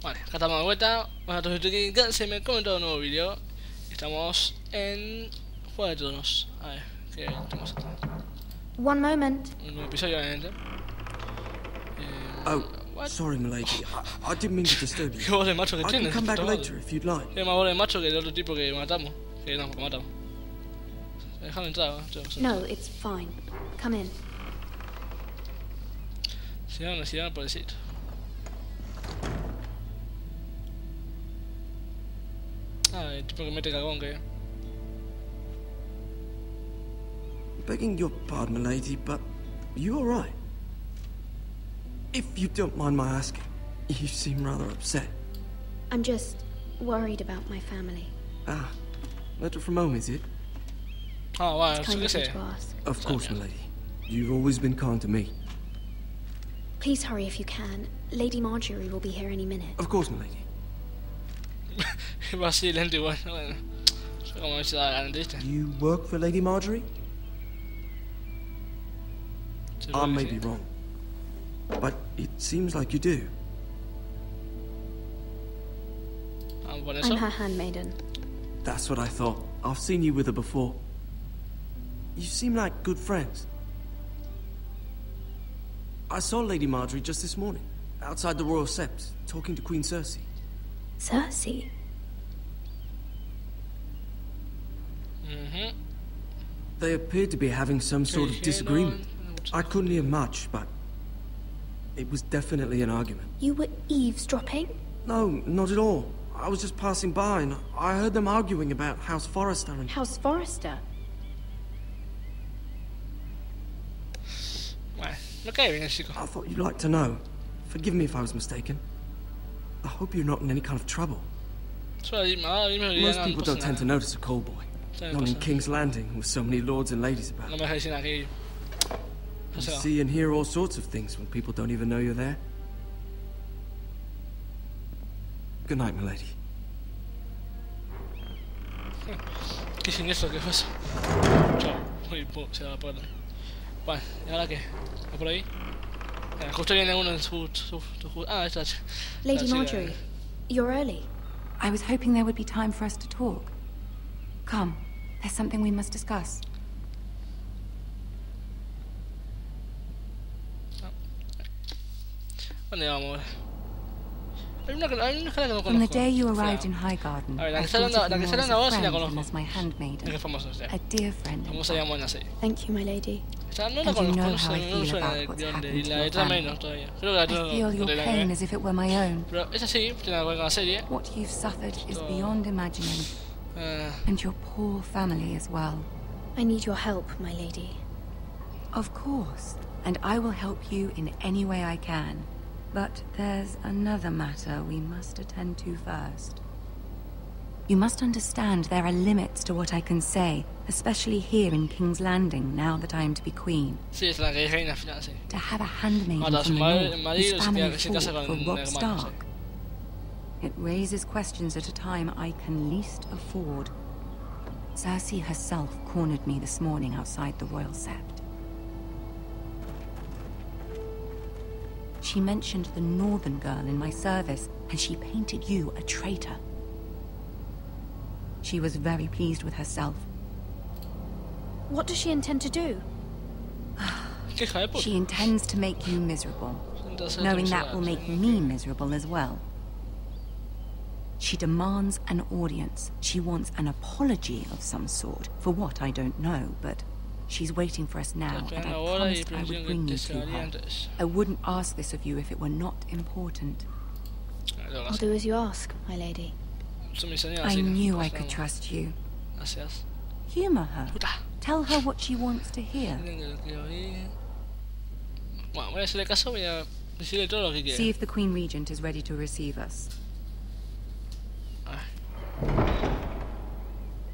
Vale, acá estamos de vuelta. Bueno, a todos ustedes que se me comentó un nuevo video. Estamos en Juegos de Tronos. A ver, ¿qué tenemos acá? One moment. Un nuevo episodio, obviamente. Oh, what? sorry, milady. I didn't mean to disturb Qué you. voz de macho que I tiene. can come back puta madre. later if you'd like. Tiene más voz de macho que el otro tipo que matamos. Que matamos. Déjame entrar, No, it's fine. Come in. Si no, pobrecito. Ah, el tipo que mete cagón que... Begging your pardon, milady, but you all right? If you don't mind my asking, you seem rather upset. I'm just worried about my family. Ah, letter from home, is it? Ah, bueno, It's yo kind qué of you sé. to ask. Of course, milady. You've always been kind to me. Please hurry if you can. Lady Marjorie will be here any minute. Of course, milady. Va así lento igual, bueno. Yo como se da la ¿viste? You work for Lady Marjorie? Seguro I que may sí. be wrong, but it seems like you do. Vamos por I'm eso. her handmaiden. That's what I thought. I've seen you with her before. You seem like good friends. I saw Lady Marjorie just this morning, outside the Royal Sept, talking to Queen Cersei. Cersei? They appeared to be having some sort of disagreement. I couldn't hear much, but it was definitely an argument. You were eavesdropping? No, not at all. I was just passing by and I heard them arguing about House Forrester and... House Forrester? Bueno, no cae bien el chico. I thought you'd like to know. Forgive me if I was mistaken. I hope you're not in any kind of trouble. Solo dime Most people don't tend to notice a call boy. Sí, Not in pasa. King's Landing with so many lords and ladies about. No me dejes decir aquí. No You se va. see and hear all sorts of things when people don't even know you're there. Good night, milady. Qué siniestro que fue eso. Chao. Uy, pum, se va por... Bueno, ¿y ahora qué? ¿Va por ahí? Justo viene uno en su... Ah, esta es... Lady chica. Marjorie, you're early. I was hoping there would be time for us to talk. Come, there's something we must discuss. ¿Dónde vamos ahora? Hay una cara que no conozco. From the day you O sea, arrived in Highgarden, a ver, la I que está thought hablando, of la you que more está as hablando a ahora sí la friend than conozco. as my handmaiden. Es que famoso, o sea. A dear friend, in Famosa fact. llamo en la serie. Thank you, my lady. Esta no la And you conozco, know no how I sé, no feel suena about de what's dónde. happened Y to la your letra family. menos todavía. Creo que la I letra feel no your de la pain as if it were my own. Pero esa sí, tiene algo con la serie. What you've suffered is beyond imagining, and your poor family as well. I need your help, my lady. Of course, and I will help you in any way I can. But there's another matter we must attend to first. You must understand there are limits to what I can say, especially here in King's Landing, now that I am to be queen. Sí, es la que es reina al final, sí. To have a handmaiden Ahora, from su the marido north, whose se family se casa fought con for un Robb hermano, sí. Stark. It raises questions at a time I can least afford. Cersei herself cornered me this morning outside the Royal Sept. She mentioned the northern girl in my service, and she painted you a traitor. She was very pleased with herself. What does she intend to do? Qué hija de puta. She intends to make you miserable, Entonces, knowing entonces, that will make me miserable as well. She demands an audience. She wants an apology of some sort, for what I don't know, but she's waiting for us now, and I promised I would bring you to her. I wouldn't ask this of you if it were not important. I'll do as you ask, my lady. I knew I could trust you. Gracias. Humor her. Puta. Tell her what she wants to hear. Bueno, voy a hacerle caso, voy a decirle todo lo que quiera. See if the Queen Regent is ready to receive us.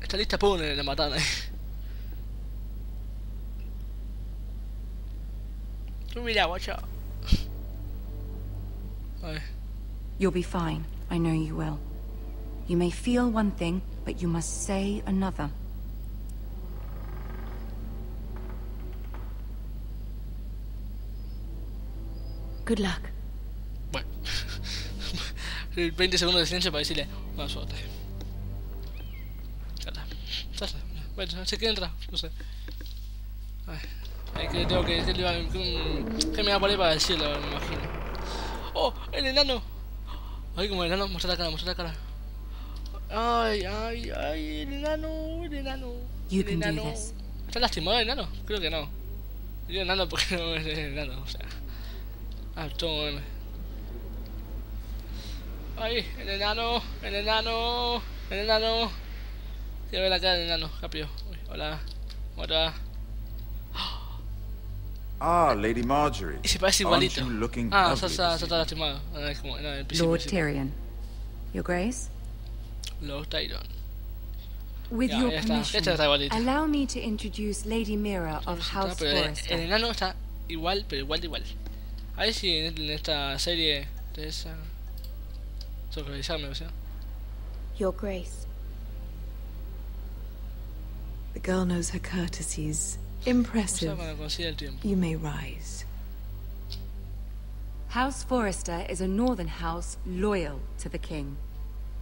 Está lista, pone la matana. Tú mira, guacho. A ver. You'll be fine. I know you will. You may feel one thing, but you must say another. Good luck. Bueno. 20 segundos de silencio para decirle buena suerte. Ya está. Ya está. Bueno, no sé qué entra, no sé. Ay, que tengo que me va a poner para decirlo, me imagino. ¡Oh! ¡El enano! Ay, como el enano, muestra la cara, muestra la cara. Ay, ay, ay, el enano, el enano. You El can do enano. this. ¿Está lastimado el enano? Creo que no. Digo enano porque no es el enano, o sea. Ah, todo bueno. Ay, el enano, el enano, el enano. Quiero ver la cara del enano, rápido. Uy, hola. Hola. Ah, Lady Marjorie. Y se parece Aren't igualito. you looking Ah, lovely está this evening? lastimado. No, es como, no, en el principio. Lord Tyrion. Your Grace? Lord Tyrion. With Ya, your ya está. permission, Este está igualito. allow me to introduce Lady Mira of House Pero el Forrester. enano está igual, pero igual de igual. A ver si en esta serie de esa... Socializarme, o sea. Your Grace. The girl knows her courtesies. O sea, Impressive. cuando consiga el tiempo. You may rise. House Forrester is a northern house loyal to the king.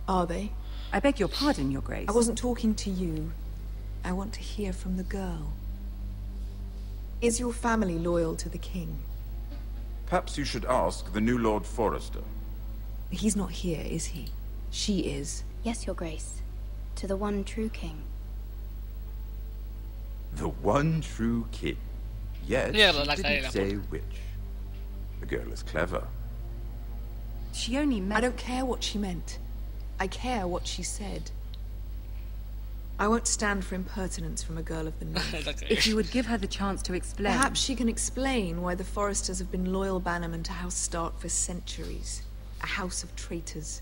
Are they? I beg your pardon, Your Grace. I wasn't talking to you. I want to hear from the girl. Is your family loyal to the king? Perhaps you should ask the new Lord Forrester. He's not here, is he? She is. Yes, Your Grace. To the one true king. The one true king. Yes, Mierda, la she cagué, didn't la say which. The girl is clever. She only I meant... don't care what she meant. I care what she said. I won't stand for impertinence from a girl of the North. La cagué. If you would give her the chance to explain... Perhaps she can explain why the Forresters have been loyal bannermen to House Stark for centuries. A house of traitors.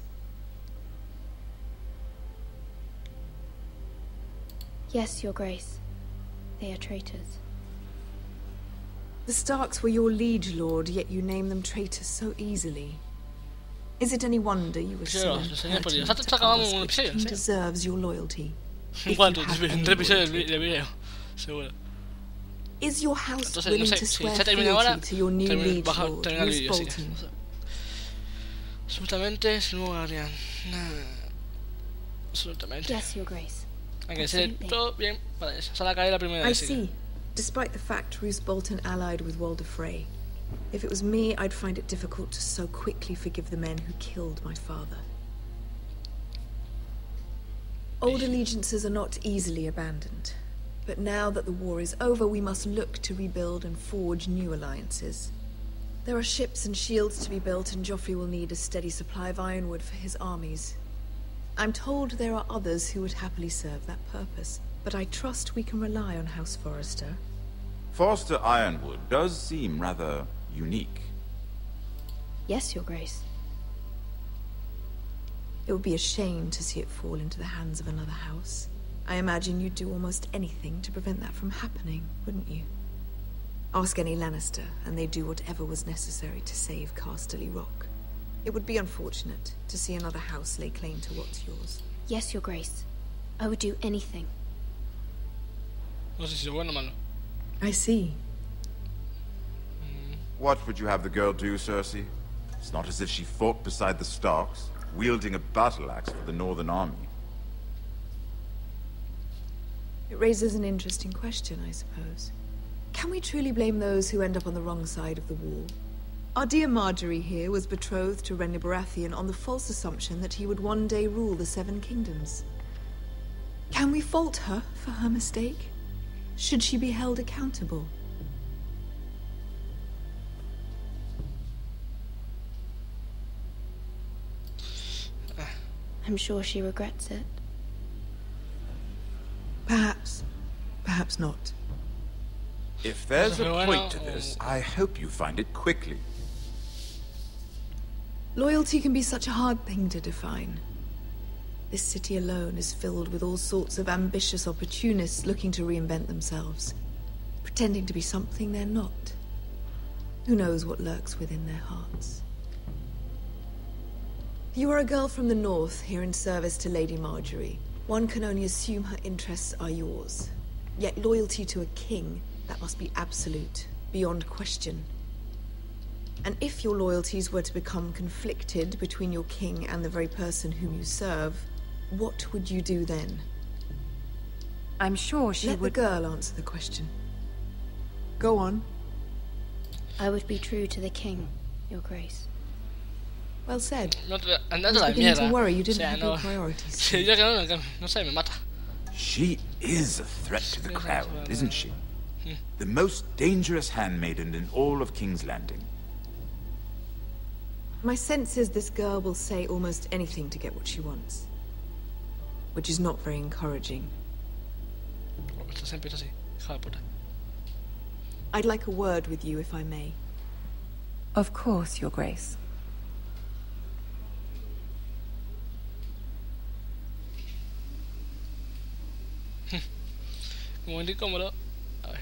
Yes, Your Grace. They are traitors. The Starks were your liege lord, yet you name them traitors so easily. Is it any wonder you were so Los señores por Dios. impertinent Hasta to acabamos ask un which episodio, king sí. deserves your loyalty? ¿En If cuánto? you have En any 3 episodios loyalty. de video. Seguro. Is your house Entonces, no willing sé, to si swear ya termina ahora, fealty to your new liege baja, lord, termina el Roose vídeo, así que, Bolton? no sé. Absolutamente, es nuevo guardián. Absolutamente. Yes, Your Grace. Hay que hacer Absolutely. todo bien para eso. Se la cae la primera I vez. see. Despite the fact Roose Bolton allied with Walder Frey. If it was me, I'd find it difficult to so quickly forgive the men who killed my father. Old allegiances are not easily abandoned. But now that the war is over, we must look to rebuild and forge new alliances. There are ships and shields to be built, and Joffrey will need a steady supply of ironwood for his armies. I'm told there are others who would happily serve that purpose, but I trust we can rely on House Forrester. Forrester Ironwood does seem rather unique. Yes, Your Grace. It would be a shame to see it fall into the hands of another house. I imagine you'd do almost anything to prevent that from happening, wouldn't you? Ask any Lannister, and they'd do whatever was necessary to save Casterly Rock. It would be unfortunate to see another house lay claim to what's yours. Yes, Your Grace. I would do anything. No sé si es bueno o malo. I see. What would you have the girl do, Cersei? It's not as if she fought beside the Starks, wielding a battle axe for the Northern Army. It raises an interesting question, I suppose. Can we truly blame those who end up on the wrong side of the wall? Our dear Marjorie here was betrothed to Renly Baratheon on the false assumption that he would one day rule the Seven Kingdoms. Can we fault her for her mistake? Should she be held accountable? I'm sure she regrets it. Perhaps. Perhaps not. If there's a Bueno, point to this, I hope you find it quickly. Loyalty can be such a hard thing to define. This city alone is filled with all sorts of ambitious opportunists looking to reinvent themselves, pretending to be something they're not. Who knows what lurks within their hearts? You are a girl from the north, here in service to Lady Marjorie. One can only assume her interests are yours. Yet loyalty to a king, that must be absolute, beyond question. And if your loyalties were to become conflicted between your king and the very person whom you serve, what would you do then? I'm sure she Let would... the girl answer the question. Go on. I would be true to the king, Your Grace. Well said. Andate I a la was beginning to mierda. worry you O didn't sea, have no. your priorities. Si yo que no sé, me mata. She is a threat to the crown, isn't she? The most dangerous handmaiden in all of King's Landing. My sense is this girl will say almost anything to get what she wants. Which is not very encouraging. Esto se empieza así, hija de puta. I'd like a word with you, if I may. Of course, Your Grace. Un momento incómodo. A ver.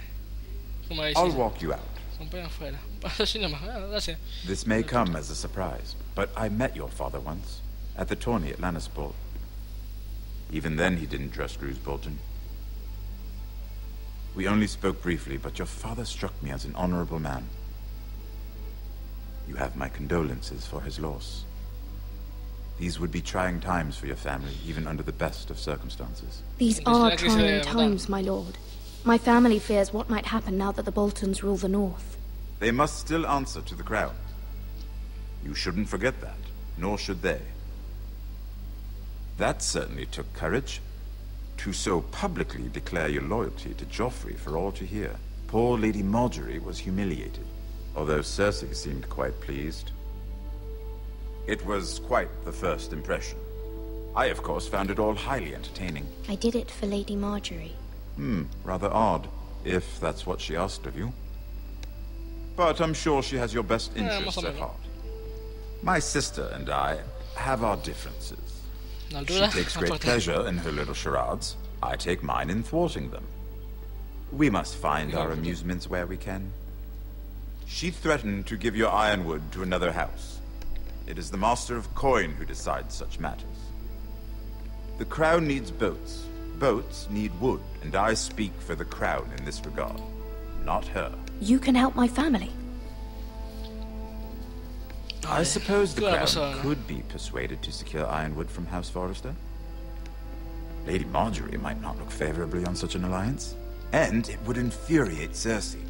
Como I'll decís, walk you out. acompaña afuera. Pasa así nomás. Ah, gracias. This may come as a surprise, but I met your father once, at the tourney at Lannisport. Even then he didn't trust Roose Bolton. We only spoke briefly, but your father struck me as an honorable man. You have my condolences for his loss. These would be trying times for your family, even under the best of circumstances. These Entonces, are ya que se trying ve, times, my lord. My family fears what might happen now that the Boltons rule the north. They must still answer to the crown. You shouldn't forget that, nor should they. That certainly took courage. To so publicly declare your loyalty to Joffrey for all to hear. Poor Lady Marjorie was humiliated, although Cersei seemed quite pleased. It was quite the first impression. I, of course, found it all highly entertaining. I did it for Lady Marjorie. Rather odd, if that's what she asked of you. But I'm sure she has your best interests más o at menos. heart. My sister and I have our differences. La She altura, takes más great fuerte. pleasure in her little charades. I take mine in thwarting them. We must find our amusements where we can. She threatened to give your ironwood to another house. It is the Master of Coin who decides such matters. The crown needs boats. Boats need wood, and I speak for the crown in this regard, not her. You can help my family. I suppose the Claro, crown eso, ¿no? could be persuaded to secure ironwood from House Forrester. Lady Marjorie might not look favorably on such an alliance, and it would infuriate Cersei.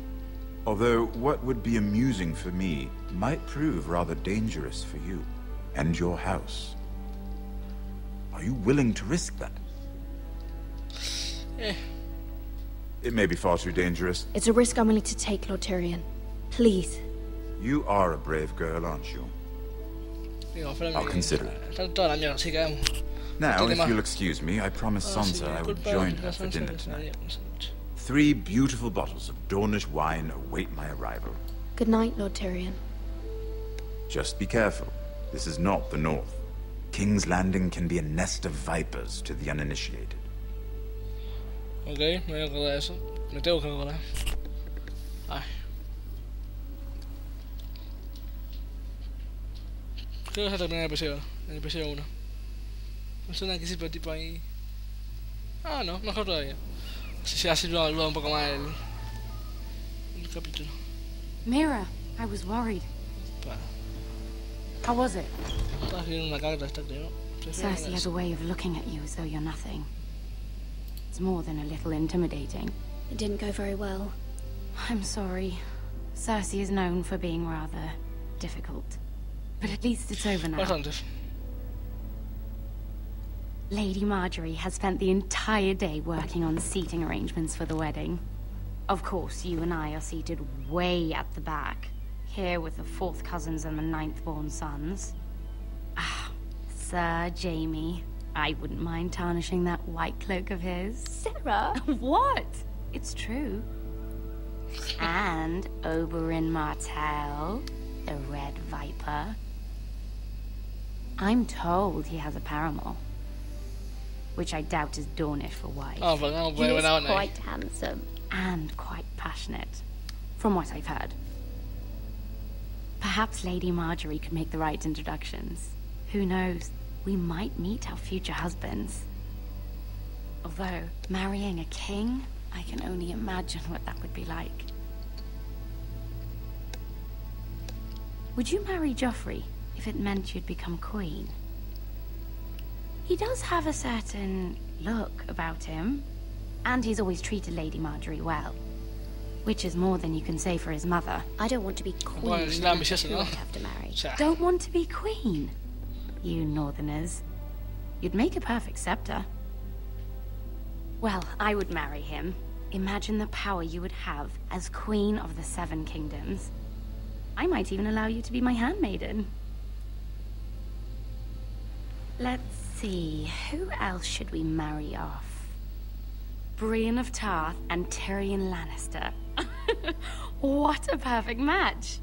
Although what would be amusing for me might prove rather dangerous for you and your house. Are you willing to risk that? Eh, It may be far too dangerous. It's a risk I'm willing to take, Lord Tyrion. Please. You are a brave girl, aren't you? digo, espérame. I'll consider it. Está toda la mierda, así que vamos. Now, Tiene if más. you'll excuse me, I promised Ah, sí, Sansa I would disculpa, join la her for Sansa dinner que tonight. estaría con esa noche. 3 beautiful bottles of Dornish wine await my arrival. Good night, Lord Tyrion. Just be careful. This is not the North. King's Landing can be a nest of vipers to the uninitiated. Ok, me voy a acordar de eso. Me tengo que acordar. Ay. Creo que se termina el episodio, el episodio 1. Me suena que sí, pero tipo ahí... Ah, no, mejor todavía. Así lo un poco más el capítulo. Mira, I was worried. Pa. How was it? Estaba escribiendo una carta esta, creo. Cersei has a way of looking at you as though you're nothing. It's more than a little intimidating. It didn't go very well. I'm sorry. Cersei is known for being rather difficult. But at least it's over now. Bastante. Lady Marjorie has spent the entire day working on seating arrangements for the wedding. Of course, you and I are seated way at the back, here with the 4th cousins and the 9th-born sons. Ah, Sir Jaime. I wouldn't mind tarnishing that white cloak of his. Sarah? What? It's true. And Oberyn Martell, the Red Viper. I'm told he has a paramour, which I doubt is Dornish for wife. Ah, pues no, He pues is bueno, quite handsome. And quite passionate, from what I've heard. Perhaps Lady Marjorie could make the right introductions. Who knows? We might meet our future husbands. Although, marrying a king, I can only imagine what that would be like. Would you marry Joffrey if it meant you'd become queen? He does have a certain look about him, and he's always treated Lady Marjorie well. Which is more than you can say for his mother. I don't want to be queen. Bueno, es la ambiciosa, Who ¿no? I have to marry. O sea, Don't want to be queen? You northerners. You'd make a perfect scepter. Well, I would marry him. Imagine the power you would have as Queen of the Seven Kingdoms. I might even allow you to be my handmaiden. Let's see, who else should we marry off? Brienne of Tarth and Tyrion Lannister. What a perfect match.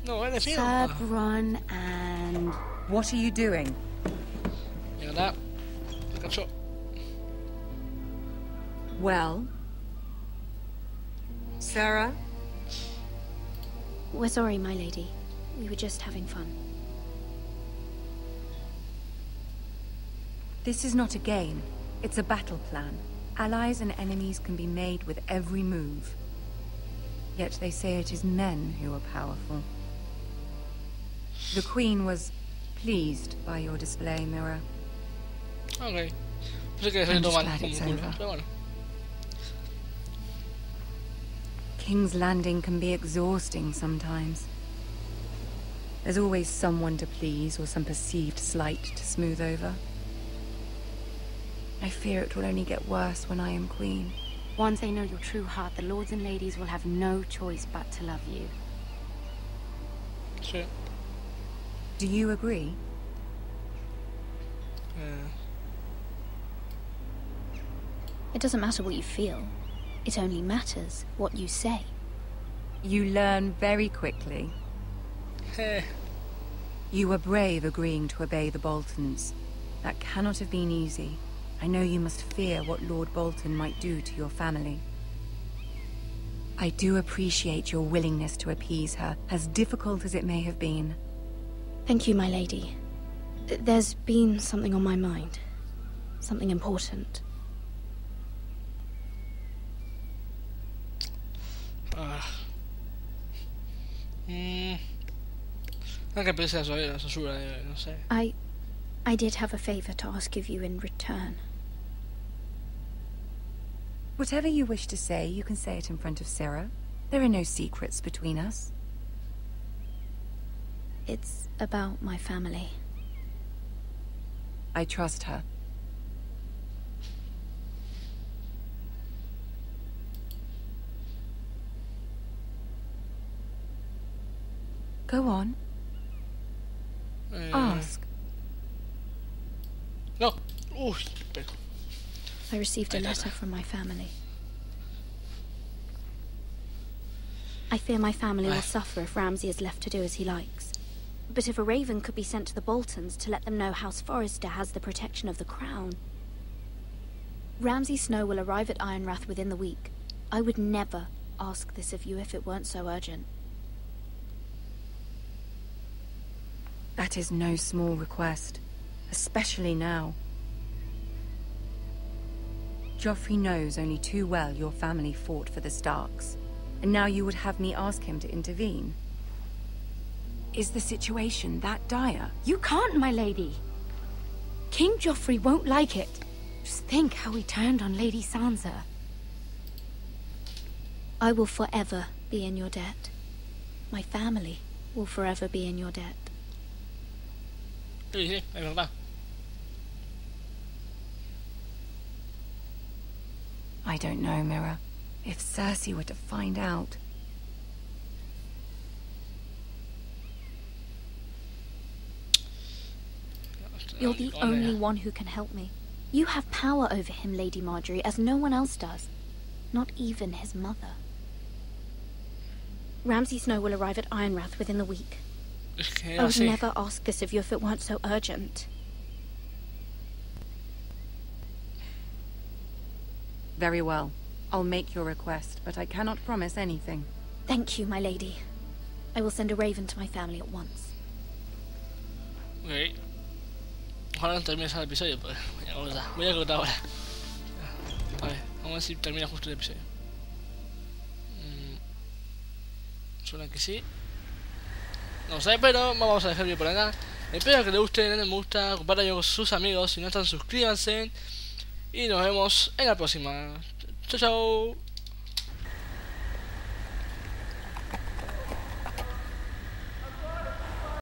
no, es de Sir fiel. Bronn and... What are you doing? Y ahora, me cansó. Well? Sarah? We're sorry, my lady. We were just having fun. This is not a game. It's a battle plan. Allies and enemies can be made with every move. Yet they say it is men who are powerful. The Queen was pleased by your display, Mira. Ok. Pensé que I'm salió todo just mal, glad como it's un culo. over. Pero bueno. King's Landing can be exhausting sometimes. There's always someone to please or some perceived slight to smooth over. I fear it will only get worse when I am queen. Once they know your true heart, the lords and ladies will have no choice but to love you. Sí. Do you agree? It doesn't matter what you feel. It only matters what you say. You learn very quickly. Eh, You were brave agreeing to obey the Boltons. That cannot have been easy. I know you must fear what Lord Bolton might do to your family. I do appreciate your willingness to appease her, as difficult as it may have been. Thank you, my lady. There's been something on my mind. Something important. No que pese a la censura, no sé. I did have a favor to ask of you in return. Whatever you wish to say, you can say it in front of Sarah. There are no secrets between us. It's about my family. I trust her. Go on. Ask. No. Uy, pero. I received a letter from my family. I fear my family will suffer if Ramsay is left to do as he likes. But if a raven could be sent to the Boltons to let them know House Forrester has the protection of the crown. Ramsay Snow will arrive at Ironrath within the week. I would never ask this of you if it weren't so urgent. That is no small request, especially now. Joffrey knows only too well your family fought for the Starks, and now you would have me ask him to intervene. Is the situation that dire? You can't, my lady. King Joffrey won't like it. Just think how he turned on Lady Sansa. I will forever be in your debt. My family will forever be in your debt. Sí, sí, es verdad. I don't know, Mira. If Cersei were to find out... You're the only one who can help me. You have power over him, Lady Marjorie, as no one else does. Not even his mother. Ramsay Snow will arrive at Ironrath within the week. Es que I era would así. never ask this of you if it weren't so urgent. Very well. I'll make your request, but I cannot promise anything. Thank you, my lady. I will send a raven to my family at once. Ok. Ojalá no termine el episodio, pues. Voy a cortar ahora. A ver, vamos a ver si termina justo el episodio. Suena que sí. No sé, pero vamos a dejar el vídeo por acá. Espero que les guste, denle me gusta, compartan con sus amigos. Si no están, suscríbanse. Y nos vemos en la próxima. Chao, chao.